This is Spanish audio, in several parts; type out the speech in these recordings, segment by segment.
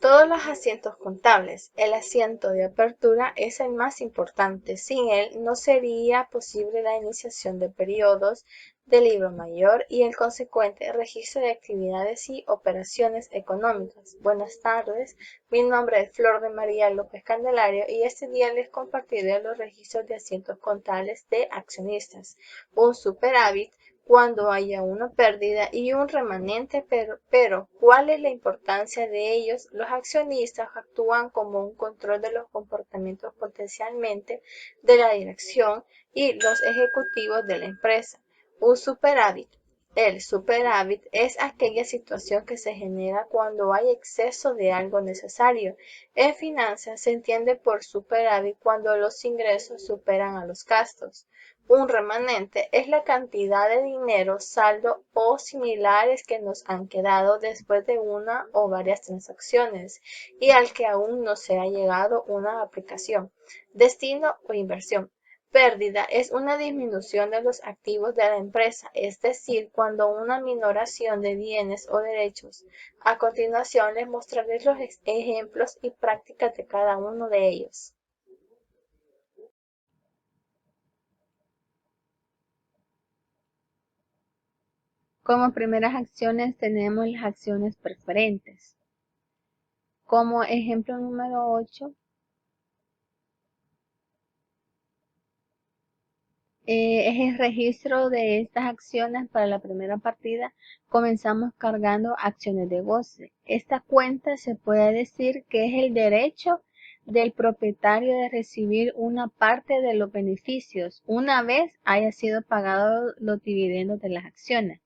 Todos los asientos contables. El asiento de apertura es el más importante. Sin él no sería posible la iniciación de periodos de libro mayor y el consecuente registro de actividades y operaciones económicas. Buenas tardes, mi nombre es Flor de María López Candelario y este día les compartiré los registros de asientos contables de accionistas. Un superávit cuando haya una pérdida y un remanente, pero ¿cuál es la importancia de ellos? Los accionistas actúan como un control de los comportamientos potencialmente de la dirección y los ejecutivos de la empresa. Un superávit. El superávit es aquella situación que se genera cuando hay exceso de algo necesario. En finanzas se entiende por superávit cuando los ingresos superan a los gastos. Un remanente es la cantidad de dinero, saldo o similares que nos han quedado después de una o varias transacciones y al que aún no se ha llegado una aplicación, destino o inversión. Pérdida es una disminución de los activos de la empresa, es decir, cuando una minoración de bienes o derechos. A continuación les mostraré los ejemplos y prácticas de cada uno de ellos. Como primeras acciones tenemos las acciones preferentes. Como ejemplo número 8, es el registro de estas acciones para la primera partida. Comenzamos cargando acciones de goce. Esta cuenta se puede decir que es el derecho del propietario de recibir una parte de los beneficios una vez haya sido pagado los dividendos de las acciones.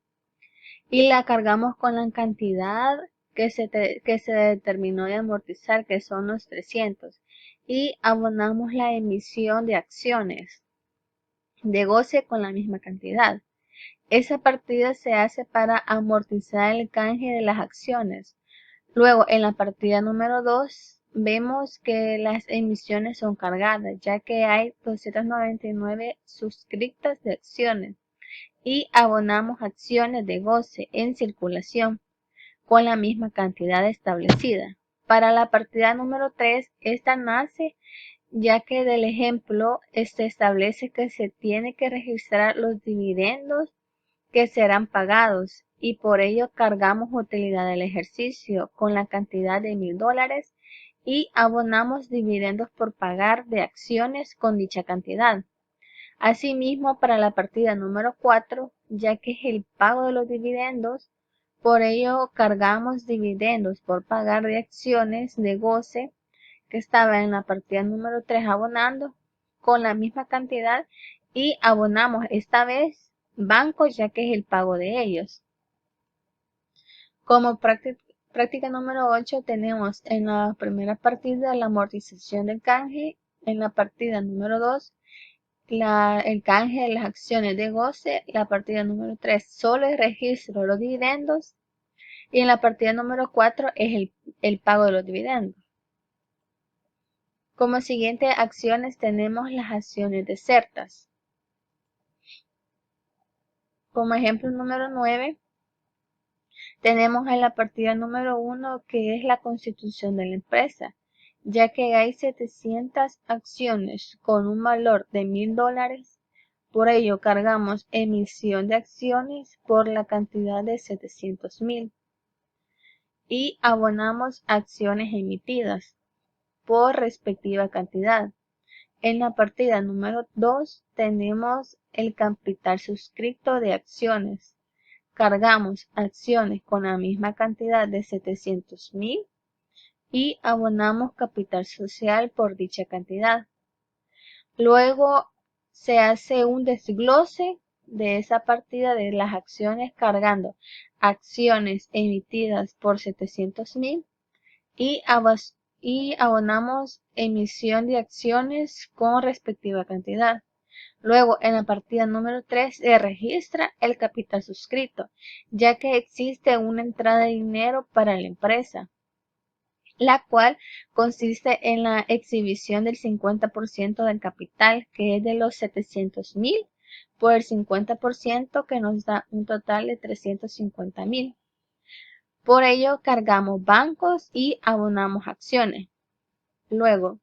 Y la cargamos con la cantidad que se determinó de amortizar, que son los 300, y abonamos la emisión de acciones de goce con la misma cantidad. Esa partida se hace para amortizar el canje de las acciones. Luego, en la partida número 2, vemos que las emisiones son cargadas, ya que hay 299 suscriptas de acciones y abonamos acciones de goce en circulación con la misma cantidad establecida. Para la partida número 3, esta nace ya que del ejemplo se establece que se tiene que registrar los dividendos que serán pagados y por ello cargamos utilidad del ejercicio con la cantidad de $1000 y abonamos dividendos por pagar de acciones con dicha cantidad. Asimismo, para la partida número 4, ya que es el pago de los dividendos, por ello cargamos dividendos por pagar de acciones de goce que estaba en la partida número 3 abonando con la misma cantidad y abonamos esta vez bancos ya que es el pago de ellos. Como práctica número 8 tenemos en la primera partida la amortización del canje, en la partida número 2 el canje de las acciones de goce, la partida número 3 solo el registro de los dividendos y en la partida número 4 es el pago de los dividendos. Como siguiente acciones tenemos las acciones desertas. Como ejemplo número 9 tenemos en la partida número 1 que es la constitución de la empresa, ya que hay 700 acciones con un valor de $1000. Por ello cargamos emisión de acciones por la cantidad de 700,000 y abonamos acciones emitidas por respectiva cantidad. En la partida número 2 tenemos el capital suscrito de acciones. Cargamos acciones con la misma cantidad de 700,000 y abonamos capital social por dicha cantidad. Luego se hace un desglose de esa partida de las acciones cargando acciones emitidas por 700,000 y abonamos emisión de acciones con respectiva cantidad. Luego, en la partida número 3 se registra el capital suscrito, ya que existe una entrada de dinero para la empresa, la cual consiste en la exhibición del 50% del capital, que es de los 700,000, por el 50% que nos da un total de 350,000. Por ello cargamos bancos y abonamos acciones. Luego,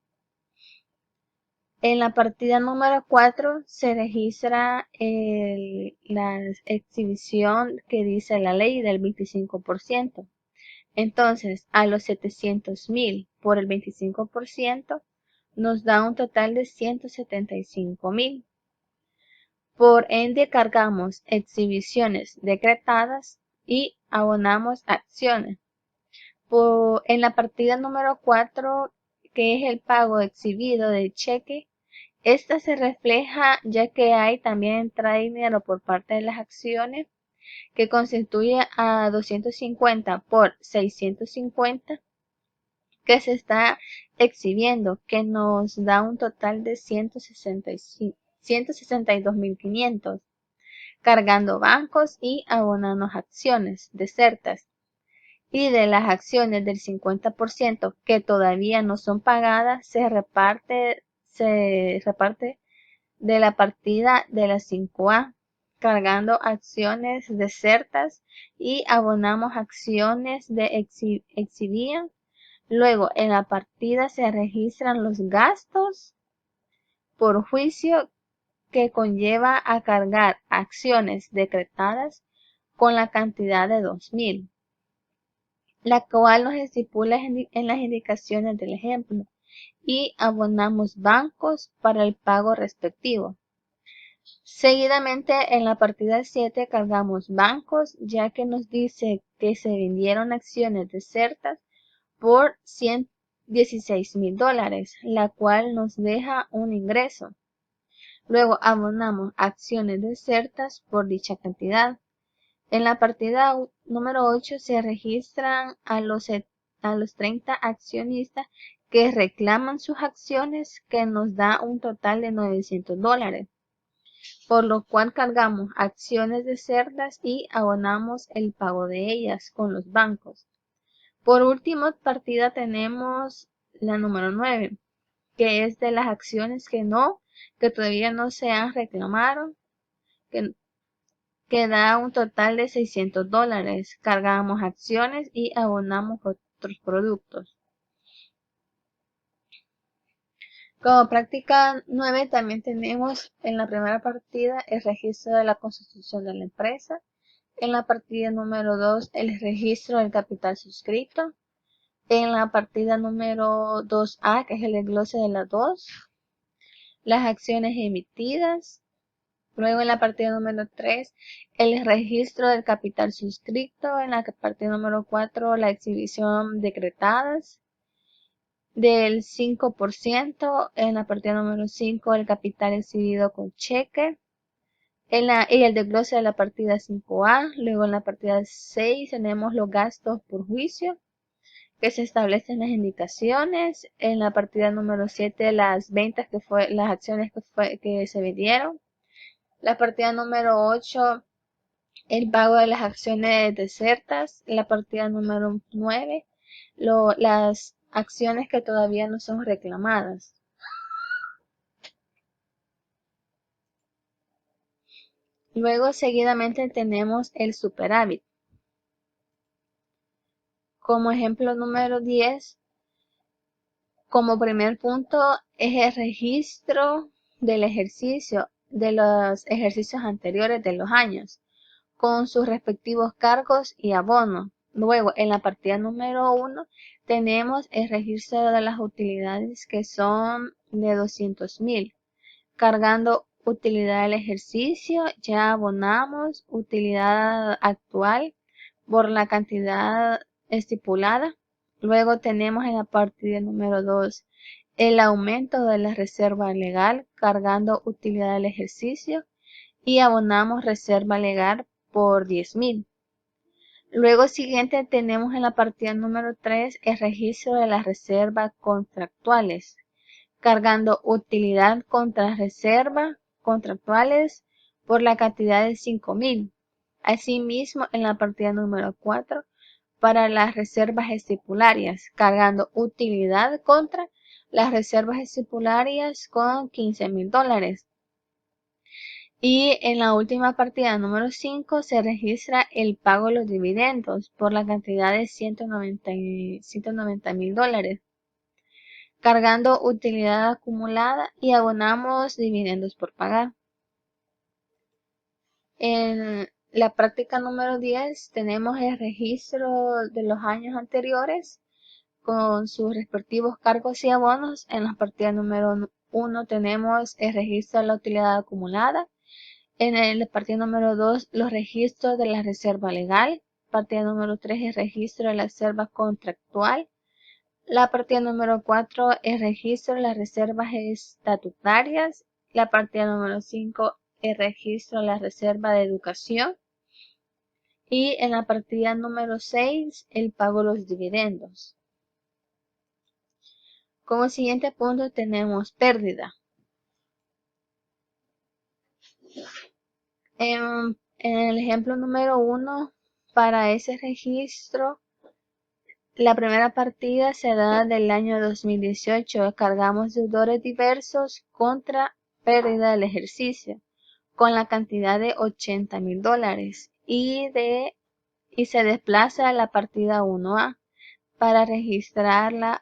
en la partida número 4 se registra la exhibición que dice la ley del 25%. Entonces, a los 700.000 por el 25% nos da un total de 175.000. Por ende, cargamos exhibiciones decretadas y abonamos acciones. En la partida número 4, que es el pago exhibido del cheque, esta se refleja ya que hay también entrada de dinero por parte de las acciones que constituye a 250 por 650 que se está exhibiendo, que nos da un total de 162.500, cargando bancos y abonando acciones desertas. Y de las acciones del 50% que todavía no son pagadas, se reparte de la partida de la 5A, cargando acciones desertas y abonamos acciones de exhibían. Luego, en la partida se registran los gastos por juicio que conlleva a cargar acciones decretadas con la cantidad de 2.000, la cual nos estipula en las indicaciones del ejemplo, y abonamos bancos para el pago respectivo. Seguidamente, en la partida 7 cargamos bancos, ya que nos dice que se vendieron acciones desertas por $116.000, la cual nos deja un ingreso. Luego abonamos acciones desertas por dicha cantidad. En la partida número 8 se registran a los 30 accionistas que reclaman sus acciones, que nos da un total de $900, por lo cual cargamos acciones desertas y abonamos el pago de ellas con los bancos. Por último, partida tenemos la número 9, que es de las acciones que todavía no se han reclamado, que da un total de $600. Cargamos acciones y abonamos otros productos. Como práctica 9 también tenemos en la primera partida el registro de la constitución de la empresa. En la partida número 2 el registro del capital suscrito. En la partida número 2A, que es el desglose de las 2, las acciones emitidas. Luego en la partida número 3, el registro del capital suscrito. En la partida número 4, la exhibición decretadas del 5%. En la partida número 5, el capital exhibido con cheque. Y el desglose de la partida 5A. Luego en la partida 6 tenemos los gastos por juicio, que se establecen las indicaciones. En la partida número 7, las ventas, las acciones que se vendieron. La partida número 8, el pago de las acciones desertas. La partida número 9, las acciones que todavía no son reclamadas. Luego, seguidamente tenemos el superávit. Como ejemplo número 10, como primer punto es el registro del ejercicio, de los ejercicios anteriores de los años, con sus respectivos cargos y abonos. Luego, en la partida número 1, tenemos el registro de las utilidades, que son de 200.000. Cargando utilidad del ejercicio, ya abonamos utilidad actual por la cantidad estipulada. Luego tenemos en la partida número 2 el aumento de la reserva legal, cargando utilidad del ejercicio, y abonamos reserva legal por 10.000. Luego siguiente tenemos en la partida número 3 el registro de las reservas contractuales, cargando utilidad contra reserva contractuales por la cantidad de 5.000. Asimismo, en la partida número 4, para las reservas estipularias, cargando utilidad contra las reservas estipularias con $15.000. Y en la última partida número 5 se registra el pago de los dividendos por la cantidad de $190,000, cargando utilidad acumulada y abonamos dividendos por pagar. En la práctica número 10 tenemos el registro de los años anteriores con sus respectivos cargos y abonos. En la partida número 1 tenemos el registro de la utilidad acumulada. En la partida número 2 los registros de la reserva legal. Partida número 3 el registro de la reserva contractual. La partida número 4 el registro de las reservas estatutarias. La partida número 5 el registro de la reserva de educación. Y en la partida número 6 el pago de los dividendos. Como siguiente punto tenemos pérdida. En el ejemplo número 1, para ese registro, la primera partida se da del año 2018. Cargamos deudores diversos contra pérdida del ejercicio con la cantidad de $80,000 y se desplaza a la partida 1A para registrar la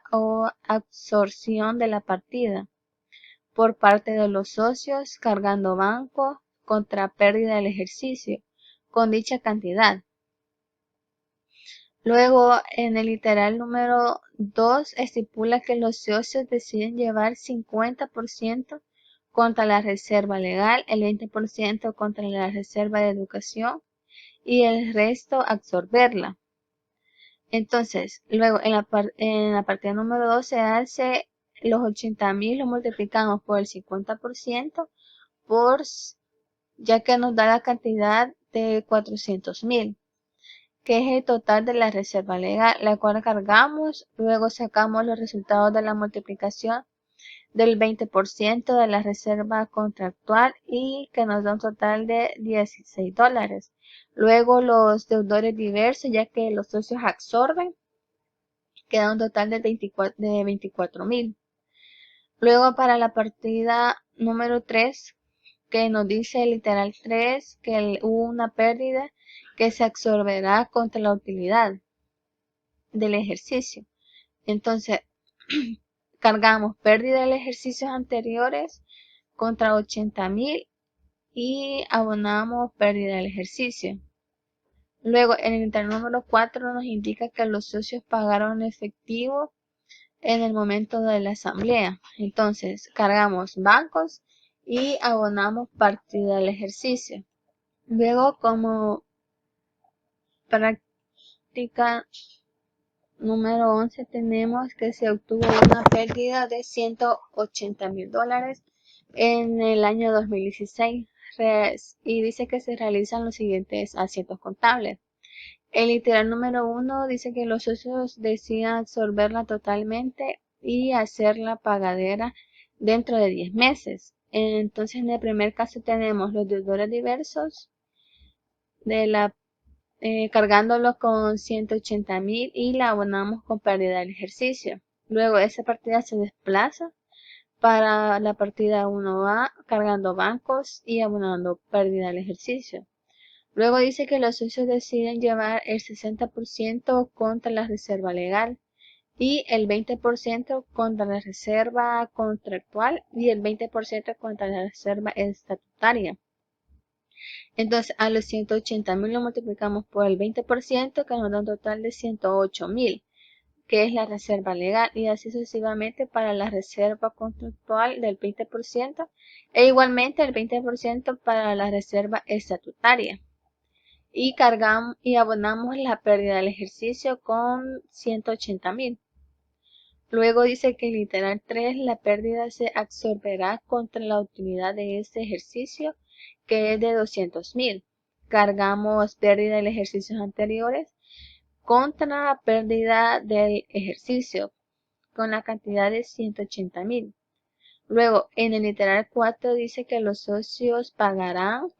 absorción de la partida por parte de los socios cargando banco contra pérdida del ejercicio con dicha cantidad. Luego, en el literal número 2 estipula que los socios deciden llevar 50% contra la reserva legal, el 20% contra la reserva de educación y el resto absorberla. Entonces, luego en la partida número 2 se hace los 80,000, lo multiplicamos por el 50%, ya que nos da la cantidad de 400,000, que es el total de la reserva legal, la cual cargamos, luego sacamos los resultados de la multiplicación del 20% de la reserva contractual y que nos da un total de $16. Luego los deudores diversos, ya que los socios absorben, queda un total de 24,000. Luego para la partida número 3, que nos dice literal 3 que hubo una pérdida que se absorberá contra la utilidad del ejercicio. Entonces, cargamos pérdida de ejercicios anteriores contra 80,000 y abonamos pérdida del ejercicio. Luego, en el interno número 4 nos indica que los socios pagaron efectivo en el momento de la asamblea. Entonces, cargamos bancos y abonamos partida del ejercicio. Luego, como práctica número 11, tenemos que se obtuvo una pérdida de $180,000 en el año 2016 y dice que se realizan los siguientes asientos contables. El literal número 1 dice que los socios deciden absorberla totalmente y hacerla pagadera dentro de 10 meses. Entonces, en el primer caso tenemos los deudores diversos cargándolo con 180,000 y la abonamos con pérdida del ejercicio. Luego esa partida se desplaza para la partida 1A cargando bancos y abonando pérdida del ejercicio. Luego dice que los socios deciden llevar el 60% contra la reserva legal y el 20% contra la reserva contractual y el 20% contra la reserva estatutaria. Entonces a los 180,000 lo multiplicamos por el 20% que nos da un total de 108,000, que es la reserva legal, y así sucesivamente para la reserva contractual del 20% e igualmente el 20% para la reserva estatutaria. Y cargamos y abonamos la pérdida del ejercicio con 180,000. Luego dice que literal 3 la pérdida se absorberá contra la utilidad de este ejercicio, que es de 200,000. Cargamos pérdida de ejercicios anteriores contra la pérdida del ejercicio con la cantidad de 180,000. Luego en el literal 4 dice que los socios pagaron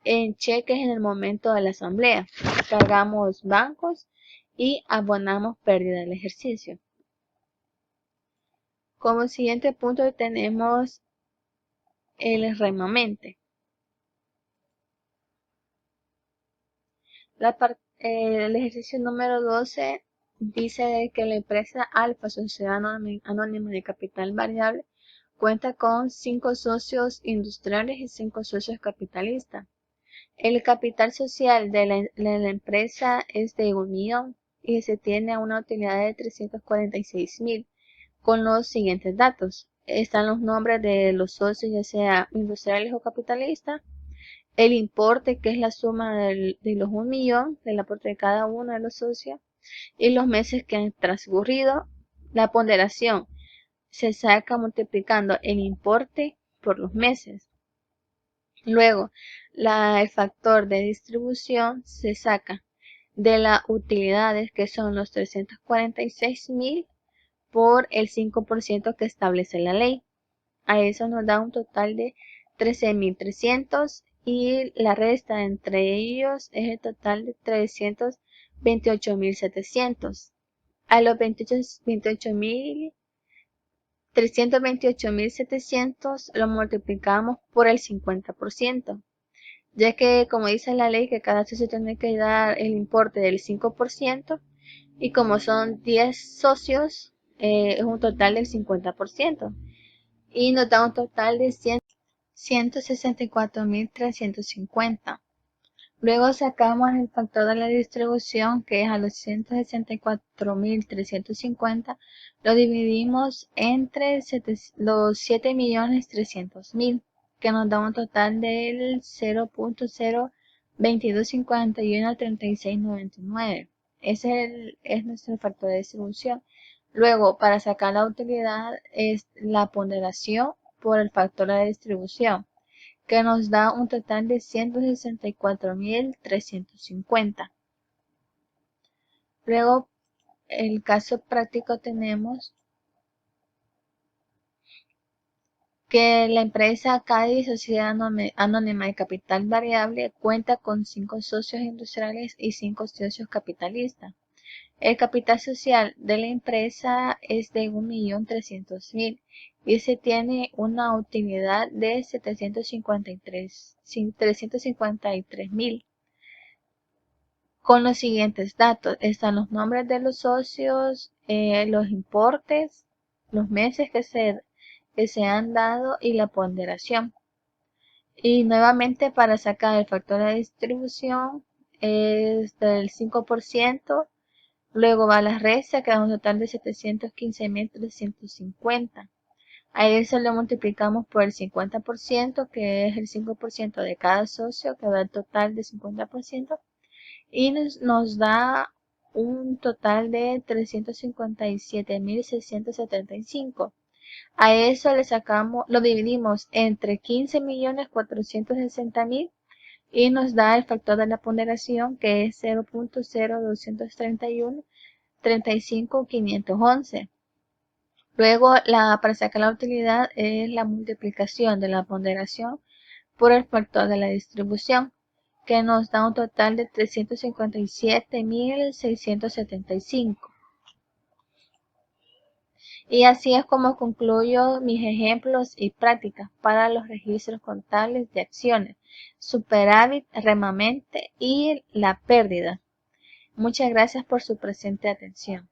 en cheques en el momento de la asamblea. Cargamos bancos y abonamos pérdida del ejercicio. Como siguiente punto tenemos el remamente. El ejercicio número 12 dice que la empresa Alfa, Sociedad Anónima de Capital Variable, cuenta con 5 socios industriales y 5 socios capitalistas. El capital social de la empresa es de 1 millón y se tiene una utilidad de 346.000 con los siguientes datos. Están los nombres de los socios, ya sea industriales o capitalistas, el importe, que es la suma de los 1 millón del aporte de cada uno de los socios, y los meses que han transcurrido. La ponderación se saca multiplicando el importe por los meses. Luego, el factor de distribución se saca de las utilidades, que son los 346.000 por el 5% que establece la ley. A eso nos da un total de 13.300 y la resta entre ellos es el total de 328.700. A los 328.700 lo multiplicamos por el 50%, ya que como dice la ley que cada socio tiene que dar el importe del 5%, y como son 10 socios, es un total del 50%, y nos da un total de 164.350. Luego sacamos el factor de la distribución, que es a los 164.350, lo dividimos entre los 7.300.000, que nos da un total del 0.022513699. Ese es nuestro factor de distribución. Luego, para sacar la utilidad, es la ponderación por el factor de la distribución, que nos da un total de 164.350. Luego, el caso práctico, tenemos que la empresa Cádiz, Sociedad Anónima de Capital Variable, cuenta con 5 socios industriales y 5 socios capitalistas. El capital social de la empresa es de 1.300.000 y se tiene una utilidad de 353.000. Con los siguientes datos están los nombres de los socios, los importes, los meses que se han dado y la ponderación. Y nuevamente, para sacar el factor de distribución es del 5%. Luego va la resta, que da un total de 715.350. A eso le multiplicamos por el 50%, que es el 5% de cada socio, que da el total de 50%. Y nos da un total de 357.675. A eso le sacamos, lo dividimos entre 15.460.000 y nos da el factor de la ponderación, que es 0.0231 35.511. Luego, para sacar la utilidad es la multiplicación de la ponderación por el factor de la distribución, que nos da un total de 357.675. Y así es como concluyo mis ejemplos y prácticas para los registros contables de acciones, superávit, remanente y la pérdida. Muchas gracias por su presente atención.